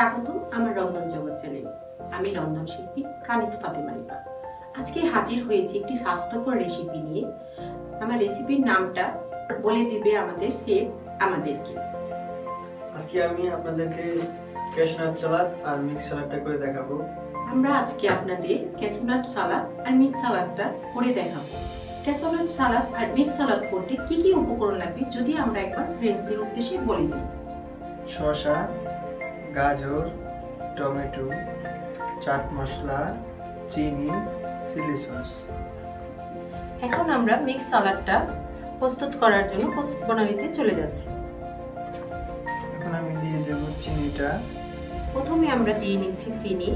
স্বাগতম আমার রন্ধন জগৎ চ্যানেলে। আমি রন্ধন শিল্পী কানিজ ফাতেমা রিপা। আজকে হাজির হয়েছি একটি স্বাস্থ্যকর রেসিপি নিয়ে। আমার রেসিপির নামটা বলে দিবে আমাদের শেফ আমাদেরকে। আজকে আমি আপনাদেরকে ক্যাশনাট সালাদ আর মিক্স সালাদটা করে দেখাবো। আমরা আজকে আপনাদের ক্যাশনাট সালাদ আর মিক্স সালাদটা করে দেখাবো। ক্যাশনাট সালাদ আর মিক্স সালাদ করতে কি কি উপকরণ লাগবে যদি আমরা একবার ফ্রেন্ডসদের উদ্দেশ্যে বলে দিই। শসা, গাজর, টমেটো, চাট মশলা, চিনি, চিলি সস। এখন আমরা মিক্স সালাদটা প্রস্তুত করার জন্য প্রণালীতে চলে যাচ্ছি। এখন আমি দিয়ে দেব চিনিটা। প্রথমে আমরা দিয়ে নিচ্ছি চিনি।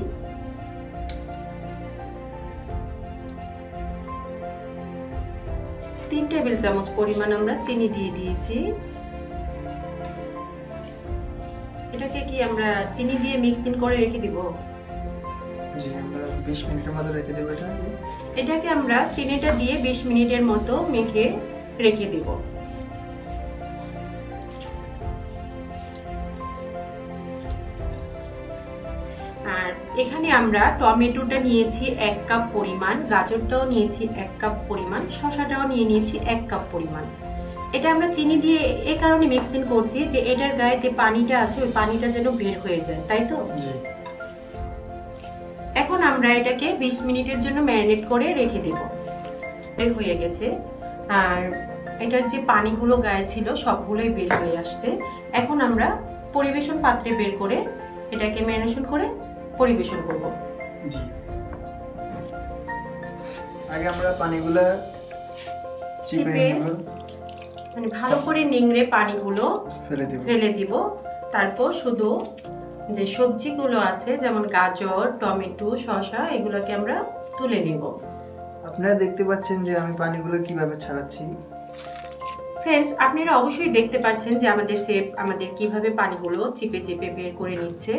তিন টেবিল চামচ পরিমাণ আমরা চিনি দিয়ে দিয়েছি। এটাকে কি আমরা চিনি দিয়ে মিক্সিং করে রেখে দিব? জি, আমরা 20 মিনিটের মতো রেখে দেব এটাকে। এটাকে আমরা চিনিটা দিয়ে 20 মিনিটের মতো মেখে রেখে দেব। আর এখানে আমরা টমেটোটা নিয়েছি 1 কাপ পরিমাণ, গাজরটাও নিয়েছি 1 কাপ পরিমাণ, শসাটাও নিয়ে নিয়েছি 1 কাপ পরিমাণ। এটা আমরা চিনি দিয়ে এই কারণে মিক্সিং করছি যে এটার গায়ে যে পানিটা আছে ওই পানিটা যেন বের হয়ে যায়, তাই তো? এখন আমরা এটাকে 20 মিনিটের জন্য ম্যারিনেট করে রেখে দেব। বের হয়ে গেছে আর এটার যে পানিগুলো গায়ে ছিল সবগুলোই বের হয়ে আসছে। এখন আমরা পরিবেশন পাত্রে বের করে এটাকে ম্যারিনেশন করে পরিবেশন করব। জি, আগে আমরা পানিগুলো চিপে মানে ভালো করে নিংড়ে পানিগুলো ফেলে দিব। তারপর শুধু যে সবজিগুলো আছে যেমন গাজর, টমেটো, শসা এগুলোকে আমরা তুলে নেব। আপনারা দেখতে পাচ্ছেন যে আমি পানিগুলো কিভাবে ছাড়াচ্ছি। ফ্রেন্ডস, আপনারা অবশ্যই দেখতে পাচ্ছেন যে আমাদের শেফ আমাদের কিভাবে পানিগুলো চিপে চিপে বের করে নিচ্ছে।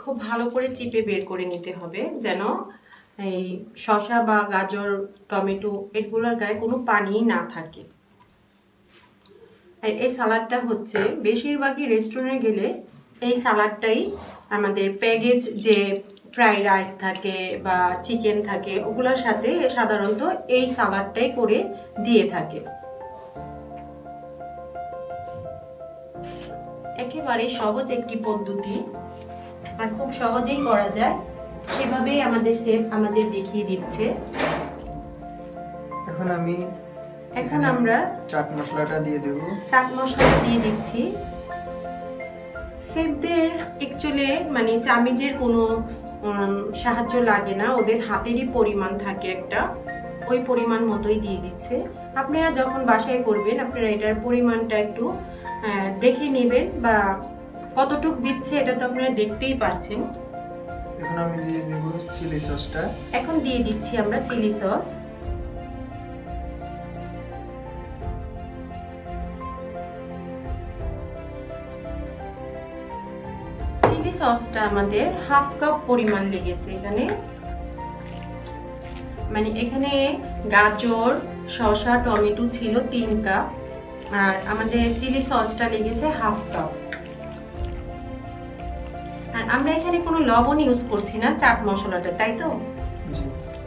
খুব ভালো করে চিপে বের করে নিতে হবে যেন এই শসা বা গাজর, টমেটো এগুলোর গায়ে কোনো পানি না থাকে। আর এই সালাডটা হচ্ছে বেশিরভাগই রেস্টুরেন্টে গেলে এই সালাডটাই আমাদের প্যাকেজ যে ফ্রাইড রাইস থাকে বা চিকেন থাকে ওগুলোর সাথে সাধারণত এই সালাডটাই করে দিয়ে থাকে। একেবারে সহজ একটি পদ্ধতি আর খুব সহজেই করা যায়, সেভাবেই আমাদের শেফ আমাদের দেখিয়ে দিচ্ছে। এখন আমরা চাট মশলাটা দিয়ে দেব। চাট মশলাটা দিয়ে দিচ্ছি। শেফদের অ্যাকচুয়ালি মানে চামচের কোনো সাহায্য লাগে না, ওদের হাতেরই পরিমাণ থাকে একটা, ওই পরিমাণ মতোই দিয়ে দিচ্ছে। আপনারা যখন বাসায় করবেন আপনারা এটার পরিমাণটা একটু দেখে নেবেন বা কতটুকু দিচ্ছে এটা তো আপনারা দেখতেই পারছেন। এখন আমি দিয়ে দেব চিলি সসটা। এখন দিয়ে দিচ্ছি আমরা চিলি সস। চিলি সসটা আমাদের 1/2 কাপ পরিমাণ লেগেছে এখানে। মানে এখানে গাজর, শসা, টমেটো ছিল 3 কাপ আর আমাদের চিলি সসটা লেগেছে 1/2 কাপ। আর আমরা এখানে কোনো লবণ ইউজ করছি না, চাট মশলাটা, তাই তো? জি,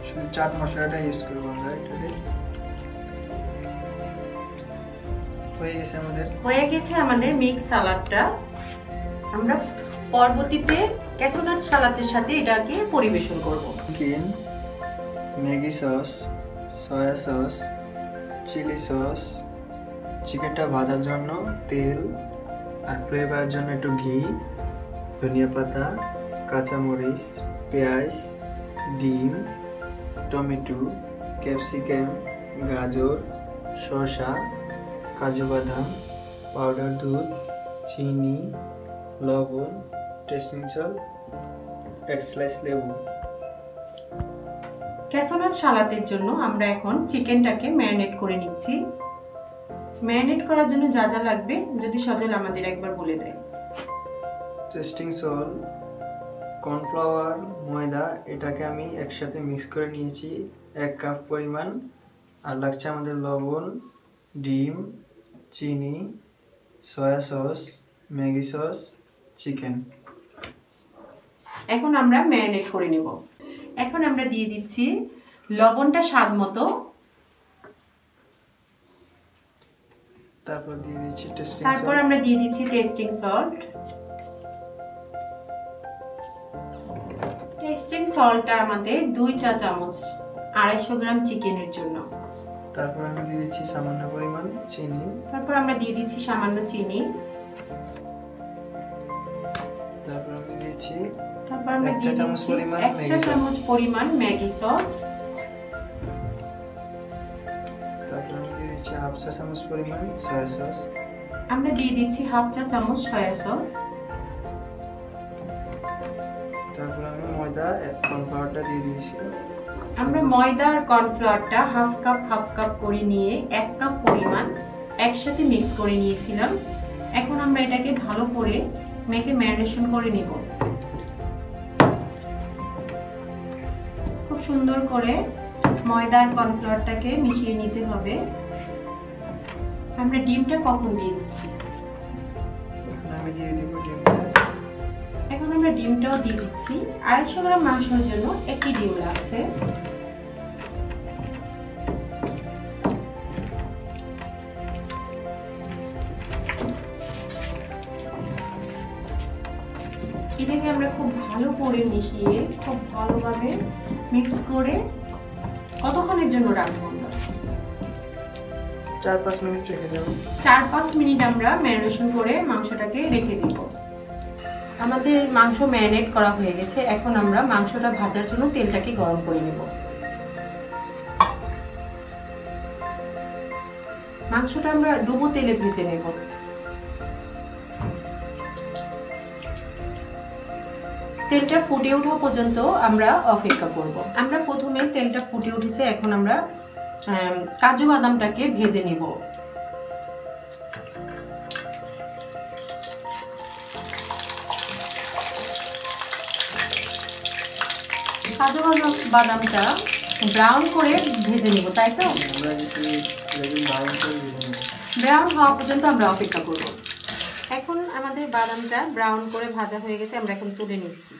শুধু চাট মশলাটা ইউজ করব আমরা এটাতে। হয়ে গেছে আমাদের মিক্স সালাডটা। আমরা পরবর্তীতে ক্যাশনাট সালাদের সাথে এটাকে পরিবেশন করব। Chicken, Maggi sauce, soya sauce, chilli sauce, চিকেনটা ভাজার জন্য তেল আর ফ্লেভারের জন্য একটু ঘি, ধনিয়া পাতা, কাঁচামরিচ, পেঁয়াজ, ডিম, টমেটো, ক্যাপসিকাম, গাজর, শসা, কাজু বাদাম, পাউডার দুধ, চিনি, লবণ, টেস্টিং সল্ট, এক স্লাইস লেবু। ক্যাশনাট সালাদের জন্য আমরা এখন চিকেনটাকে ম্যারিনেট করে নিচ্ছি। ম্যারিনেট করার জন্য যা যা লাগবে যদি সজল আমাদের একবার বলে দেয়। টেস্টিং সল্ট, কর্নফ্লাওয়ার, ময়দা, এটাকে আমি একসাথে মিক্স করে নিয়েছি 1 কাপ পরিমাণ। আর লাগছে আমাদের লবণ, ডিম, চিনি, soya sauce, Maggi sauce, chicken. এখন আমরা ম্যারিনেট করে নেব। এখন আমরা দিয়ে দিচ্ছি লবণটা স্বাদ মতো, তারপর দিয়ে দিচ্ছি টেস্টিং সল্ট। তারপর আমরা দিয়ে দিচ্ছি টেস্টিং সল্ট। টেস্টিং সল্টটা আমাদের 2 চা চামচ 250 গ্রাম চিকেনের জন্য। তারপর আমি দিয়ে দিচ্ছি সামান্য পরিমাণ চিনি। তারপর আমরা দিয়ে দিচ্ছি সামান্য চিনি। তারপর আমি দিচ্ছি 1 চা চামচ পরিমাণ ম্যাগি সস। তারপর আমি দিয়ে দিচ্ছি 1/2 চা চামচ পরিমাণ সয়া সস। আমরা দিয়ে দিচ্ছি 1/2 চা চামচ সয়া সস। তারপর আমি ময়দা কর্নফ্লাওয়ারটা দিয়ে দিয়েছি। আমরা ময়দা আর কর্নফ্লাওয়ারটা হাফ কাপ করে নিয়ে 1 কাপ পরিমাণ একসাথে মিক্স করে নিয়েছিলাম। এখন আমরা এটাকে ভালো করে মেখে ম্যারিনেশন করে নিব। খুব সুন্দর করে ময়দা আর কর্নফ্লাওয়ারটাকে মিশিয়ে নিতে হবে। আমরা ডিমটা কখন দিয়ে দিচ্ছি? আমি দিয়ে দিব ডিমটা। এখন আমরা ডিমটাও দিয়ে দিচ্ছি। 250 গ্রাম মাংসের জন্য একটি ডিম লাগছে। এটাকে আমরা খুব ভালো করে মিশিয়ে খুব ভালোভাবে মিক্স করে কতক্ষণের জন্য রাখবো আমরা? 4-5 মিনিট রেখে দেব। 4-5 মিনিট আমরা ম্যারিনেশন করে মাংসটাকে রেখে দিব। আমাদের মাংস ম্যারিনেট করা হয়ে গেছে। এখন আমরা মাংসটা ভাজার জন্য তেলটাকে গরম করে নেব। মাংসটা আমরা ডুবো তেলে ভেজে নেব। তেলটা ফুটে ওঠা পর্যন্ত আমরা অপেক্ষা করব। আমরা প্রথমে তেলটা ফুটে উঠেছে, এখন আমরা কাজু বাদামটাকে ভেজে নেব। কাজু বাদামটা ব্রাউন করে ভেজে নেব, তাই তো? ব্রাউন হওয়া পর্যন্ত আমরা অপেক্ষা করব। এখন আমাদের বাদামটা ব্রাউন করে ভাজা হয়ে গেছে, আমরা এখন তুলে নিচ্ছি।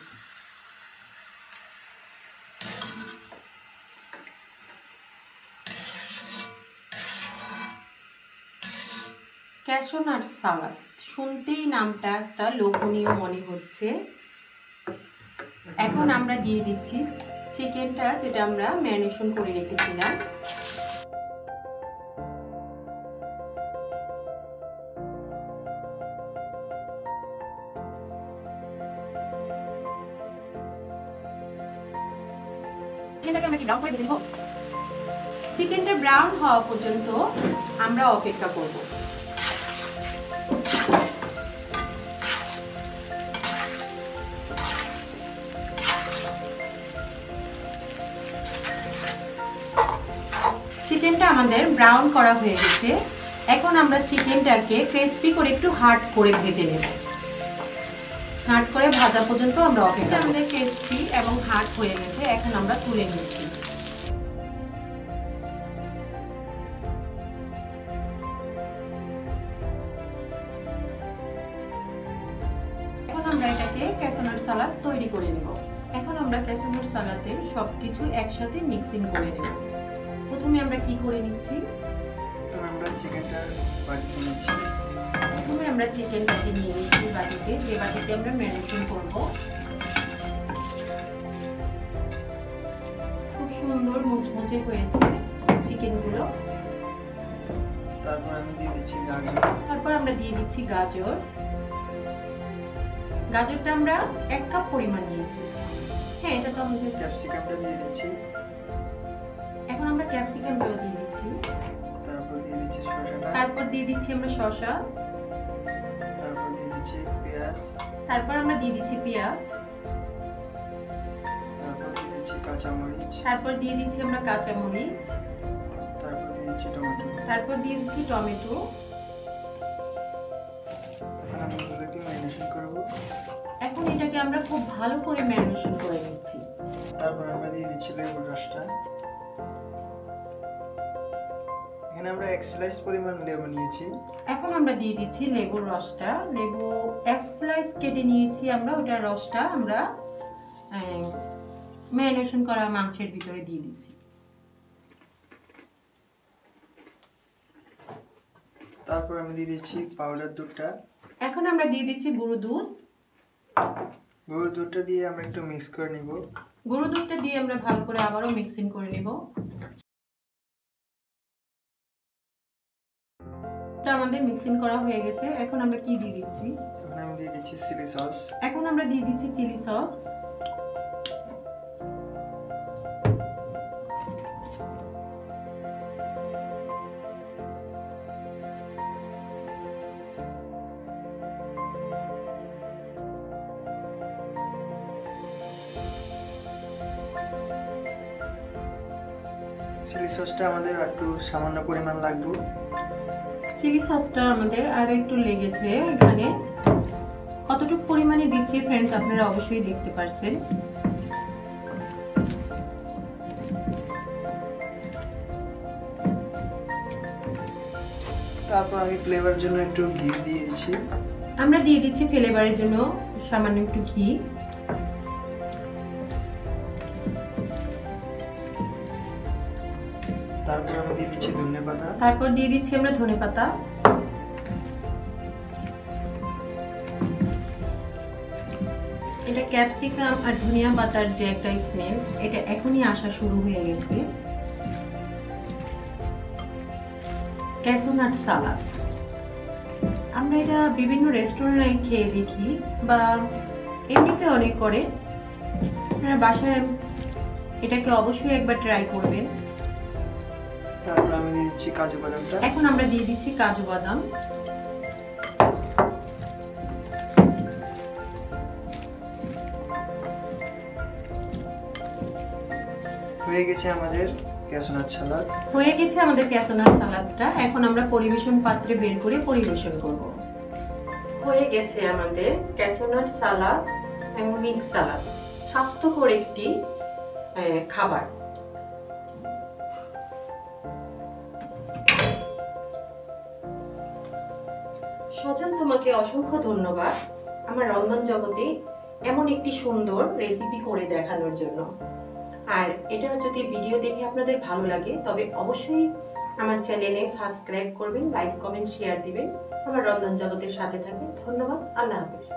ক্যাশিউ নাট সালাদ, শুনতেই নামটা একটা লোভনীয় মনে হচ্ছে। এখন আমরা দিয়ে দিচ্ছি চিকেনটা, যেটা আমরা ম্যারিনেশন করে রেখেছিলাম। চিকেনটা ব্রাউন হওয়া পর্যন্ত আমরা অপেক্ষা করব। চিকেনটা আমাদের ব্রাউন করা হয়ে গেছে। এখন আমরা চিকেনটাকে ক্রিস্পি করে একটু হার্ড করে ভেজে নেব। হার্ড করে ভাজা পর্যন্ত আমরা অপেক্ষা। আমাদের ক্রিস্পি এবং হার্ড হয়ে গেছে, এখন আমরা তুলে নিচ্ছি। এখন আমরা এটাকে ক্যাশিউ নাট সালাদ তৈরি করে নেব। এখন আমরা ক্যাশিউ নাট সালাদের সবকিছু একসাথে মিক্সিং করে নেব। প্রথমে আমরা কি করে নিচ্ছি? আমরা চিকেনটা বাটিতে নিচ্ছি। প্রথমে আমরা চিকেনটাকে নিয়ে নিচ্ছি বাটিতে, যে বাটিতে আমরা ম্যারিনেশন করব। খুব সুন্দর মুচমুচে হয়েছে চিকেনগুলো। তারপর আমি দিয়ে দিচ্ছি গাজর। তারপর আমরা দিয়ে দিচ্ছি গাজর। গাজরটা আমরা 1 কাপ পরিমাণ নিয়েছি। হ্যাঁ, এটা তো আমাদের। ক্যাপসিকামটা দিয়ে দিচ্ছি। এখন আমরা ক্যাপসিকামটাও দিয়ে দিচ্ছি। তারপর দিয়ে দিচ্ছি শসাটা। তারপর দিয়ে দিচ্ছি আমরা শসা। তারপর দিয়ে দিচ্ছি পেঁয়াজ। তারপর আমরা দিয়ে দিচ্ছি পেঁয়াজ। তারপর দিয়ে দিচ্ছি কাঁচামরিচ। তারপর দিয়ে দিচ্ছি আমরা কাঁচামরিচ। তারপর দিয়ে দিচ্ছি টমেটো। তারপর দিয়ে দিচ্ছি টমেটো। এখন আমি এগুলোকে ম্যারিনেশন করব। এখন এটাকে আমরা খুব ভালো করে ম্যারিনেশন করে নিচ্ছি। তারপর আমরা দিয়ে দিচ্ছি লেবুর রসটা। এখানে এখানে আমরা 1 স্লাইস পরিমাণ লেবু নিয়েছি। এখন আমরা দিয়ে দিচ্ছি লেবুর রসটা। লেবু 1 স্লাইস কেটে নিয়েছি আমরা, ওটার রসটা আমরা ম্যারিনেশন করা মাংসের ভিতরে দিয়ে দিচ্ছি। তারপর আমি দিয়ে দিচ্ছি পাউডার দুধটা। এখন আমরা দিয়ে দিচ্ছি গুঁড়ো দুধ। গুঁড়ো দুধটা দিয়ে আমরা একটু মিক্স করে নিব। গুঁড়ো দুধটা দিয়ে আমরা ভালো করে আবারও মিক্সিং করে নেব। এটা আমাদের মিক্সিং করা হয়ে গেছে। এখন আমরা কি দিয়ে দিচ্ছি? এখন আমি দিয়ে দিচ্ছি চিলি সস। এখন আমরা দিয়ে দিচ্ছি চিলি সস। চিলি সসটা আমাদের একটু সামান্য পরিমাণ লাগবে। চিলি সসটা আমাদের আরো একটু লেগেছে। এখানে কতটুকু পরিমাণে দিচ্ছি ফ্রেন্ডস আপনারা অবশ্যই দেখতে পাচ্ছেন। তারপর আমি ফ্লেভারের জন্য একটু ঘি দিয়ে দিচ্ছি। আমরা দিয়ে দিচ্ছি ফ্লেভারের জন্য সামান্য একটু ঘি। তারপর আমি দিয়ে দিচ্ছি ধনেপাতা। তারপর দিয়ে দিচ্ছি আমরা ধনেপাতা। এটা ক্যাপসিকাম আর ধনিয়া পাতার যে একটা স্মেল, এটা এখনই আসা শুরু হয়ে গেছে। ক্যাশিউ নাট সালাদ, আমরা এটা বিভিন্ন রেস্টুরেন্টে খেয়ে দেখি বা এমনিতে অনেক করে। আপনারা বাসায় এটাকে অবশ্যই একবার ট্রাই করবেন। তারপর আমি দিয়ে দিচ্ছি কাজু বাদামটা। এখন আমরা দিয়ে দিচ্ছি কাজু বাদাম। হয়ে গেছে আমাদের ক্যাশিউ নাট সালাদ। হয়ে গেছে আমাদের ক্যাশিউ নাট সালাদটা। এখন আমরা পরিবেশন পাত্রে বের করে পরিবেশন করব। হয়ে গেছে আমাদের ক্যাশিউ নাট সালাদ এবং মিক্স সালাদ, স্বাস্থ্যকর একটি খাবার। সজল, তোমাকে অসংখ্য ধন্যবাদ আমার রন্ধন জগতে এমন একটি সুন্দর রেসিপি করে দেখানোর জন্য। আর এটা যদি ভিডিও দেখে আপনাদের ভালো লাগে তবে অবশ্যই আমার চ্যানেলে সাবস্ক্রাইব করবেন, লাইক কমেন্ট শেয়ার দিবেন, আমার রন্ধন জগতের সাথে থাকবেন। ধন্যবাদ, আল্লাহ হাফেজ।